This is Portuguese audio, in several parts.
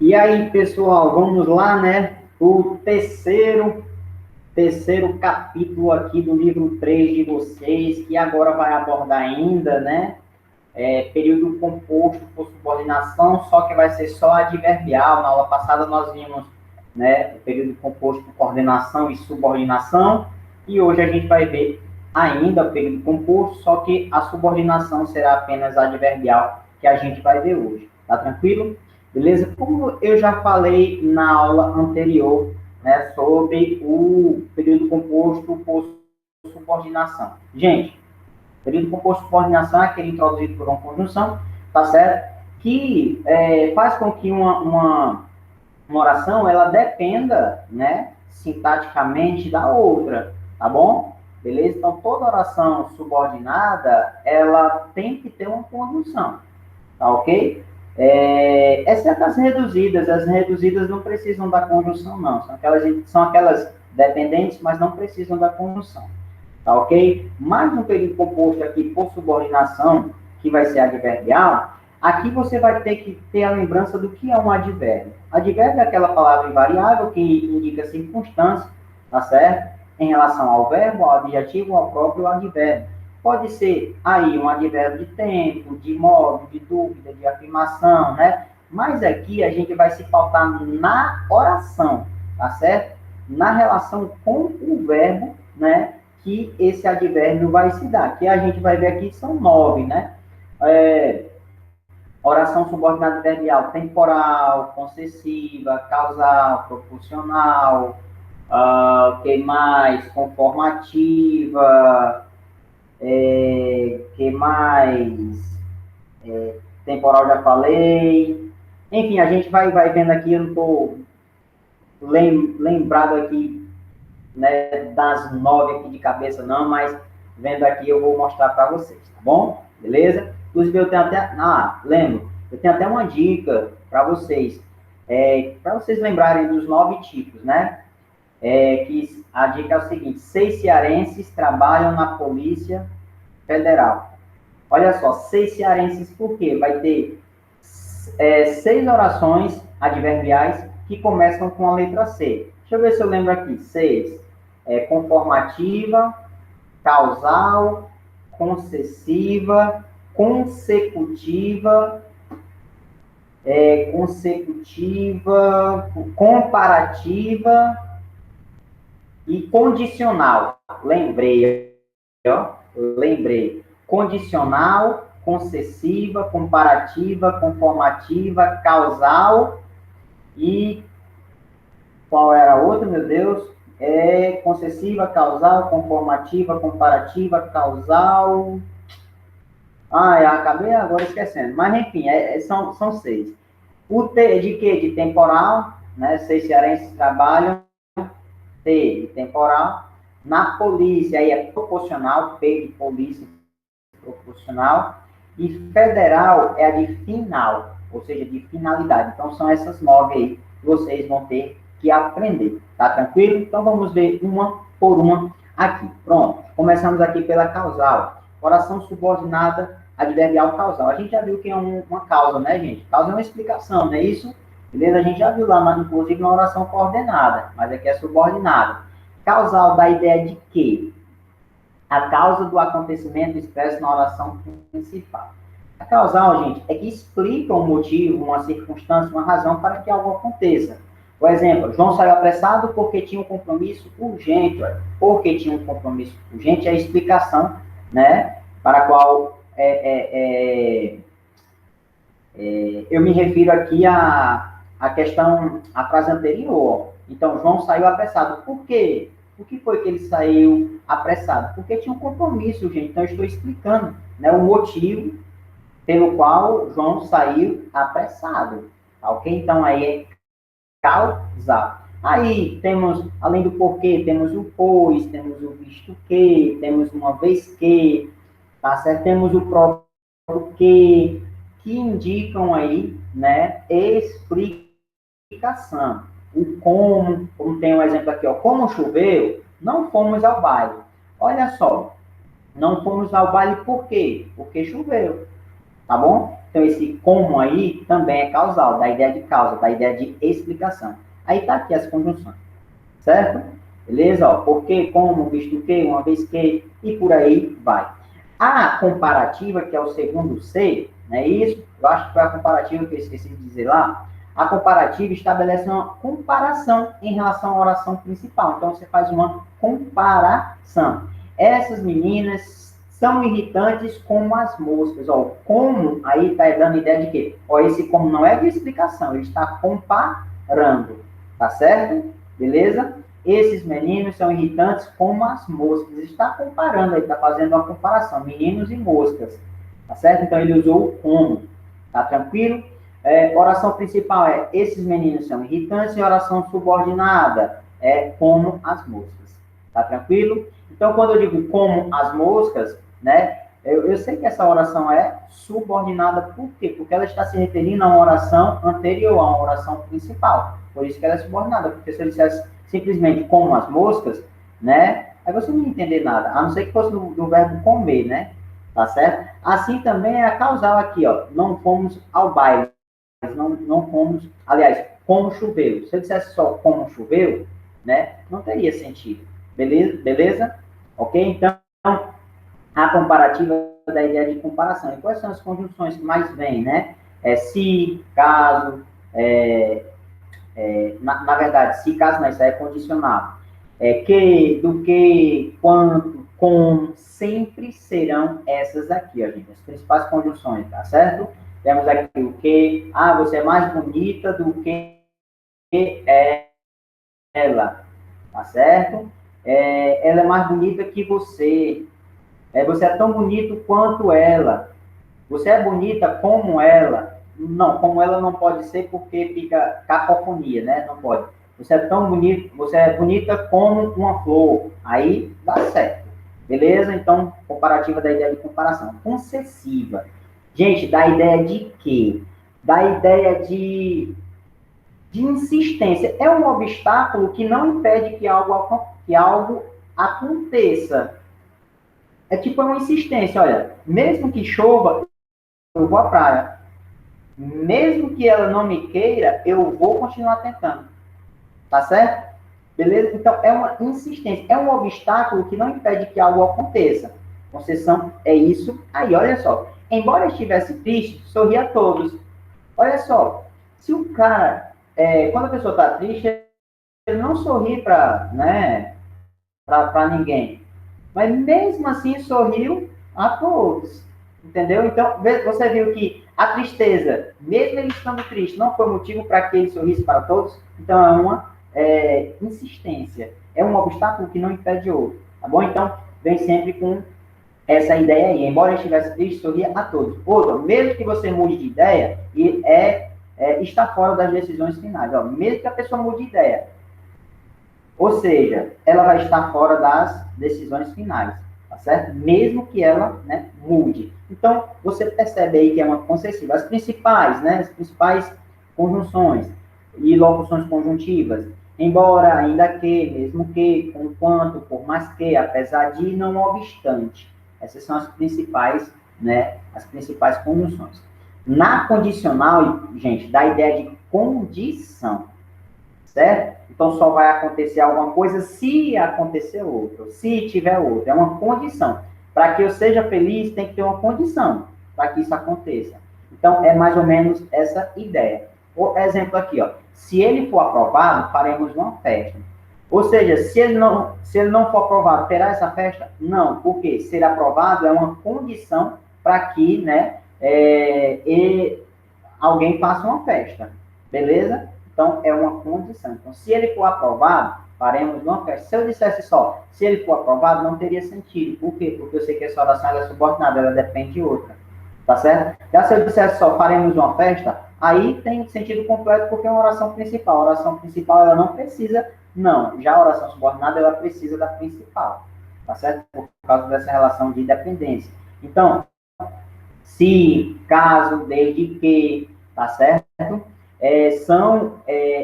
E aí, pessoal, vamos lá, né? O terceiro capítulo aqui do livro 3 de vocês, que agora vai abordar ainda, né? Período composto por subordinação, só que vai ser só adverbial. Na aula passada nós vimos, né, o período composto por coordenação e subordinação, e hoje a gente vai ver ainda o período composto, só que a subordinação será apenas adverbial, que a gente vai ver hoje. Tá tranquilo? Beleza? Como eu já falei na aula anterior, né, sobre o período composto por subordinação. Gente, período composto por subordinação é aquele introduzido por uma conjunção, tá certo? Que faz com que uma oração ela dependa, né, sintaticamente da outra, tá bom? Beleza? Então, toda oração subordinada, ela tem que ter uma conjunção, tá ok? Exceto as reduzidas não precisam da conjunção, não. São aquelas dependentes, mas não precisam da conjunção. Tá ok? Mais um período composto aqui por subordinação, que vai ser adverbial, aqui você vai ter que ter a lembrança do que é um advérbio. Advérbio é aquela palavra invariável que indica circunstância, tá certo? Em relação ao verbo, ao adjetivo, ao próprio advérbio. Pode ser aí um advérbio de tempo, de modo, de dúvida, de afirmação, né? Mas aqui a gente vai se pautar na oração, tá certo? Na relação com o verbo, né? Que esse advérbio vai se dar. Que a gente vai ver aqui são 9, né? É, oração subordinada adverbial temporal, concessiva, causal, proporcional, que mais? Conformativa, que mais? Temporal já falei. Enfim, a gente vai vendo aqui, eu não estou lembrado aqui, né, das 9 aqui de cabeça não, mas vendo aqui eu vou mostrar para vocês, tá bom? Beleza? Inclusive eu tenho até, lembro, eu tenho até uma dica para vocês lembrarem dos 9 tipos, né? Que a dica é o seguinte: 6 cearenses trabalham na Polícia Federal. Olha só, 6 cearenses por quê? Vai ter 6 orações adverbiais que começam com a letra C. Deixa eu ver se eu lembro aqui. 6. Conformativa, causal, concessiva, consecutiva, comparativa e condicional. Lembrei, ó. Lembrei. Condicional, concessiva, comparativa, conformativa, causal e qual era a outra, meu Deus? Concessiva, causal, conformativa, comparativa, causal. Eu acabei agora esquecendo. Mas, enfim, são 6. O T de quê? De temporal, né? 6 cearenses trabalham. T de temporal. Na polícia, aí é proporcional, P de polícia, proporcional. E federal é a de final, ou seja, de finalidade. Então, são essas 9 aí que vocês vão ter que aprender. Tá tranquilo? Então, vamos ver uma por uma aqui. Pronto. Começamos aqui pela causal. Oração subordinada adverbial causal. A gente já viu que é uma causa, né, gente? Causa é uma explicação, não é isso? Beleza? A gente já viu lá, inclusive, na oração coordenada, mas aqui é subordinada. Causal dá ideia de quê? A causa do acontecimento expresso na oração principal. A causal, gente, é que explica um motivo, uma circunstância, uma razão para que algo aconteça. Por exemplo, João saiu apressado porque tinha um compromisso urgente. Porque tinha um compromisso urgente é a explicação, né, para a qual eu me refiro aqui à questão, à frase anterior. Então, João saiu apressado. Por quê? Por que foi que ele saiu apressado? Porque tinha um compromisso, gente. Então, eu estou explicando, né, o motivo pelo qual João saiu apressado. Tá ok? Então, aí é causal. Aí temos, além do porquê, temos o pois, temos o visto que, temos uma vez que, tá certo? Temos o próprio que indicam aí, né, explicação. O como tem um exemplo aqui, ó, como choveu, não fomos ao baile. Olha só, não fomos ao baile por quê? Porque choveu, tá bom? Então, esse como aí também é causal, da ideia de causa, da ideia de explicação. Aí tá aqui as conjunções, certo? Beleza? Ó, por que, como, visto que, uma vez que, e por aí vai. A comparativa, que é o segundo C, não é isso? Eu acho que foi a comparativa que eu esqueci de dizer lá. A comparativa estabelece uma comparação em relação à oração principal. Então, você faz uma comparação. Essas meninas são irritantes como as moscas. Ó, como aí está dando ideia de quê? Ó, esse como não é de explicação, ele está comparando. Tá certo? Beleza? Esses meninos são irritantes como as moscas. Ele está comparando, ele está fazendo uma comparação, meninos e moscas. Tá certo? Então ele usou o como. Tá tranquilo? Oração principal é esses meninos são irritantes e oração subordinada é como as moscas. Tá tranquilo? Então, quando eu digo como as moscas, né? Eu sei que essa oração é subordinada, por quê? Porque ela está se referindo a uma oração anterior, a uma oração principal. Por isso que ela é subordinada, porque se eu dissesse simplesmente como as moscas, né? Aí você não ia entender nada, a não ser que fosse do verbo comer, né? Tá certo? Assim também é a causal aqui, ó. Não fomos ao baile, não fomos, aliás, como choveu. Se eu dissesse só como choveu, né? Não teria sentido. Beleza? Beleza? Ok? Então, a comparativa da ideia de comparação. E quais são as conjunções que mais vêm, né? Se, caso, na verdade, se, caso não, isso aí é condicional. Que, do que, quanto, com, sempre serão essas aqui, ó, gente, as principais conjunções, tá certo? Temos aqui o que, você é mais bonita do que ela, tá certo? Ela é mais bonita que você, você é tão bonito quanto ela. Você é bonita como ela. Não, como ela não pode ser porque fica cacofonia, né? Não pode. Você é tão bonito, você é bonita como uma flor. Aí dá certo. Beleza? Então, comparativa da ideia de comparação. Concessiva. Gente, da ideia de quê? Da ideia de insistência. É um obstáculo que não impede que algo aconteça. É tipo uma insistência, olha, mesmo que chova, eu vou à praia. Mesmo que ela não me queira, eu vou continuar tentando. Tá certo? Beleza? Então, é uma insistência. É um obstáculo que não impede que algo aconteça. Concessão é isso. Aí, olha só. Embora estivesse triste, sorri a todos. Olha só. Se o cara, quando a pessoa está triste, ele não sorri para, né, para ninguém. Mas mesmo assim sorriu a todos. Entendeu? Então, você viu que a tristeza, mesmo ele estando triste, não foi motivo para que ele sorrisse para todos. Então, é uma insistência. É um obstáculo que não impede outro. Tá bom? Então, vem sempre com essa ideia aí. Embora ele estivesse triste, sorria a todos. Outra, mesmo que você mude de ideia, e está fora das decisões finais. Ó, mesmo que a pessoa mude de ideia, ou seja, ela vai estar fora das decisões finais, tá certo? Mesmo que ela, né, mude. Então, você percebe aí que é uma concessiva. As principais, né, as principais conjunções e locuções conjuntivas, embora, ainda que, mesmo que, conquanto, por mais que, apesar de, não obstante. Essas são as principais, né, as principais conjunções. Na condicional, gente, dá a ideia de condição, certo? Então, só vai acontecer alguma coisa se acontecer outra, se tiver outra. É uma condição. Para que eu seja feliz, tem que ter uma condição para que isso aconteça. Então, é mais ou menos essa ideia. O exemplo aqui, ó. Se ele for aprovado, faremos uma festa. Ou seja, se ele não for aprovado, terá essa festa? Não, porque ser aprovado é uma condição para que, né, alguém faça uma festa. Beleza? Então, é uma condição. Então, se ele for aprovado, faremos uma festa. Se eu dissesse só, se ele for aprovado, não teria sentido. Por quê? Porque eu sei que essa oração é subordinada, ela depende de outra. Tá certo? Já se eu dissesse só, faremos uma festa, aí tem sentido completo, porque é uma oração principal. A oração principal, ela não precisa, não. Já a oração subordinada, ela precisa da principal. Tá certo? Por causa dessa relação de dependência. Então, se, caso, desde que, tá certo? São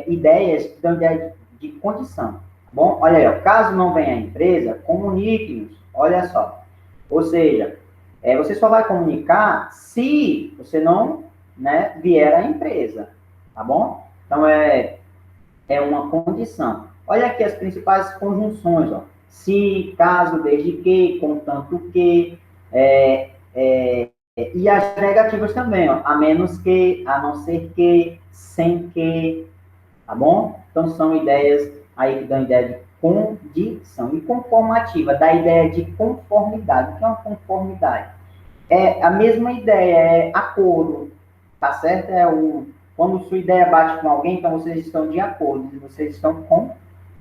ideias que dão ideia de condição. Tá bom? Olha aí, ó, caso não venha a empresa, comunique-nos. Olha só. Ou seja, você só vai comunicar se você não, né, vier à empresa, tá bom? Então, é uma condição. Olha aqui as principais conjunções, ó. Se, caso, desde que, contanto que, e as negativas também, ó. A menos que, a não ser que, sem que, tá bom? Então, são ideias aí que dão ideia de condição. E conformativa, dá ideia de conformidade. O que é uma conformidade? É a mesma ideia, é acordo, tá certo? Quando sua ideia bate com alguém, então vocês estão de acordo, vocês estão com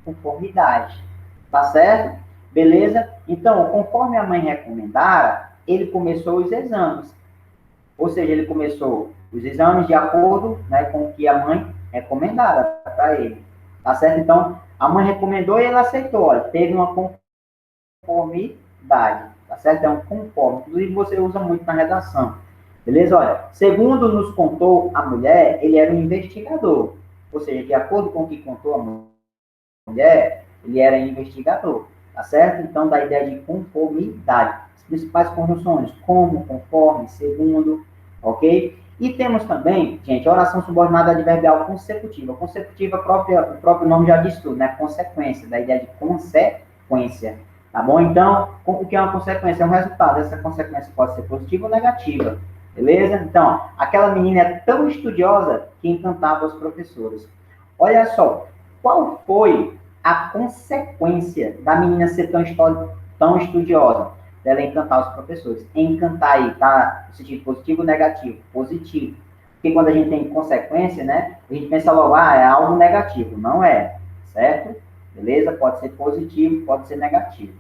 conformidade, tá certo? Beleza? Então, conforme a mãe recomendara, ele começou os exames. Ou seja, ele começou os exames de acordo, né, com o que a mãe recomendara para ele, tá certo? Então, a mãe recomendou e ele aceitou, olha, teve uma conformidade, tá certo? É um conforme, inclusive você usa muito na redação, beleza? Olha, segundo nos contou a mulher, ele era um investigador, ou seja, de acordo com o que contou a mulher, ele era investigador, tá certo? Então, dá a ideia de conformidade. As principais conjunções, como, conforme, segundo, ok? E temos também, gente, oração subordinada adverbial consecutiva. Consecutiva, o próprio nome já diz tudo, né? Consequência, da ideia de consequência. Tá bom? Então, o que é uma consequência? É um resultado. Essa consequência pode ser positiva ou negativa. Beleza? Então, aquela menina é tão estudiosa que encantava os professores. Olha só, qual foi a consequência da menina ser tão estudiosa? Dela encantar os professores. Encantar aí, tá? No sentido positivo ou negativo? Positivo. Porque quando a gente tem consequência, né? A gente pensa logo, é algo negativo. Não é, certo? Beleza? Pode ser positivo, pode ser negativo.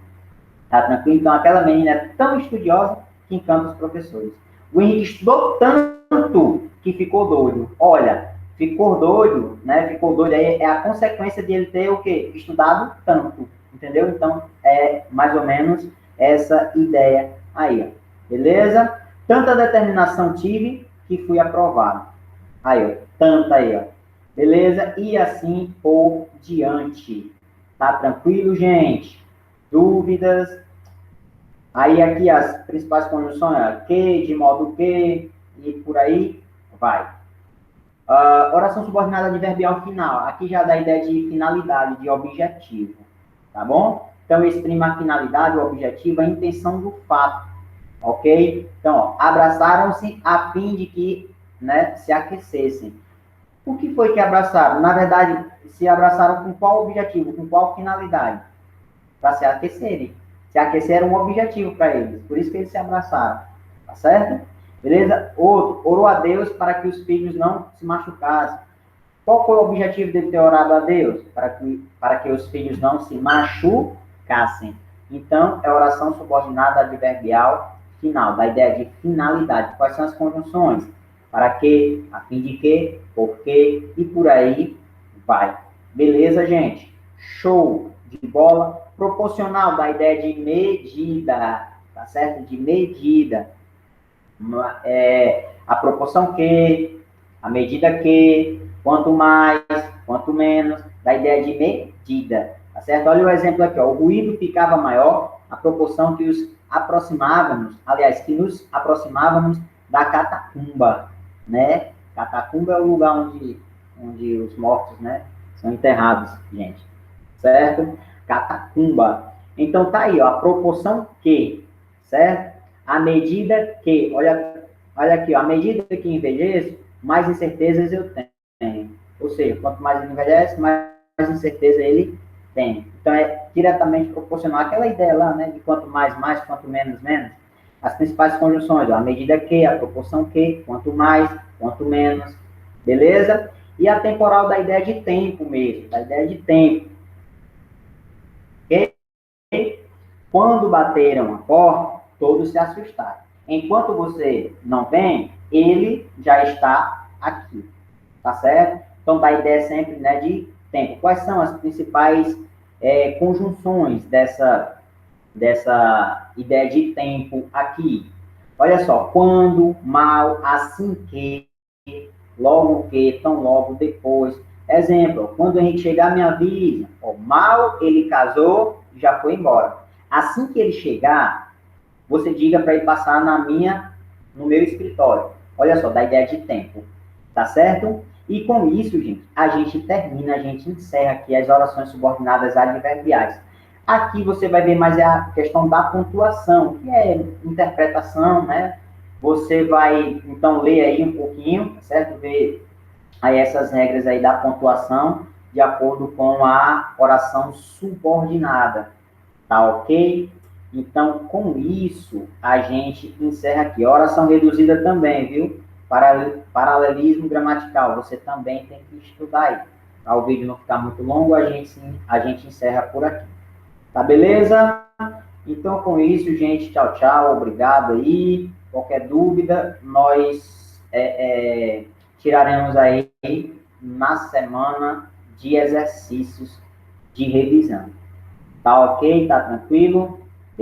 Tá tranquilo? Então, aquela menina é tão estudiosa que encanta os professores. O Henrique estudou tanto que ficou doido. Olha, ficou doido, né? Ficou doido aí é a consequência de ele ter o quê? Estudado tanto, entendeu? Então, é mais ou menos essa ideia aí, ó. Beleza? Tanta determinação tive que fui aprovado. Aí, ó. Tanta aí, ó. Beleza? E assim por diante. Tá tranquilo, gente? Dúvidas? Aí aqui as principais conjunções, que, de modo que, e por aí vai. Oração subordinada adverbial final. Aqui já dá a ideia de finalidade, de objetivo. Tá bom? Então, exprima a finalidade, o objetivo, a intenção do fato. Ok? Então, ó, abraçaram-se a fim de que, né, se aquecessem. O que foi que abraçaram? Na verdade, se abraçaram com qual objetivo? Com qual finalidade? Para se aquecerem. Se aquecer era um objetivo para eles. Por isso que eles se abraçaram. Tá certo? Beleza? Outro, orou a Deus para que os filhos não se machucassem. Qual foi o objetivo dele ter orado a Deus? Para que os filhos não se machucassem. Então, é oração subordinada adverbial final, da ideia de finalidade. Quais são as conjunções? Para que, a fim de que, por que, e por aí vai. Beleza, gente? Show de bola. Proporcional, da ideia de medida, tá certo? De medida. A proporção que, a medida que, quanto mais, quanto menos, da ideia de medida, tá certo? Olha o exemplo aqui, ó. O ruído ficava maior à proporção que os aproximávamos, aliás, que nos aproximávamos da catacumba, né? Catacumba é o lugar onde os mortos, né, são enterrados, gente, certo? Catacumba. Então tá aí, ó, a proporção que, certo? A medida que, olha aqui, ó, à medida que envelheço, mais incertezas eu tenho. Ou seja, quanto mais ele envelhece, mais incerteza ele tem. Então é diretamente proporcional àquela ideia lá, né, de quanto mais, mais, quanto menos, menos. As principais conjunções, ó, a medida que, a proporção que, quanto mais, quanto menos, beleza? E a temporal da ideia de tempo mesmo, da ideia de tempo. Quando bateram a porta, todos se assustaram. Enquanto você não vem, ele já está aqui. Tá certo? Então, dá a ideia sempre, né, de tempo. Quais são as principais conjunções dessa ideia de tempo aqui? Olha só. Quando, mal, assim que, logo que, tão logo depois. Exemplo, quando a gente chegar, me avisa. Mal ele casou, já foi embora. Assim que ele chegar, você diga para ele passar no meu escritório. Olha só, dá ideia de tempo, tá certo? E com isso, gente, a gente termina, a gente encerra aqui as orações subordinadas adverbiais. Aqui você vai ver mais a questão da pontuação, que é interpretação, né? Você vai, então, ler aí um pouquinho, certo? Ver aí essas regras aí da pontuação de acordo com a oração subordinada, tá ok? Então, com isso, a gente encerra aqui. Oração reduzida também, viu? Paralelismo gramatical, você também tem que estudar aí. Para o vídeo não ficar muito longo, a gente encerra por aqui. Tá beleza? Então, com isso, gente, tchau, tchau, obrigado aí. Qualquer dúvida, nós tiraremos aí na semana de exercícios de revisão. Tá ok? Tá tranquilo?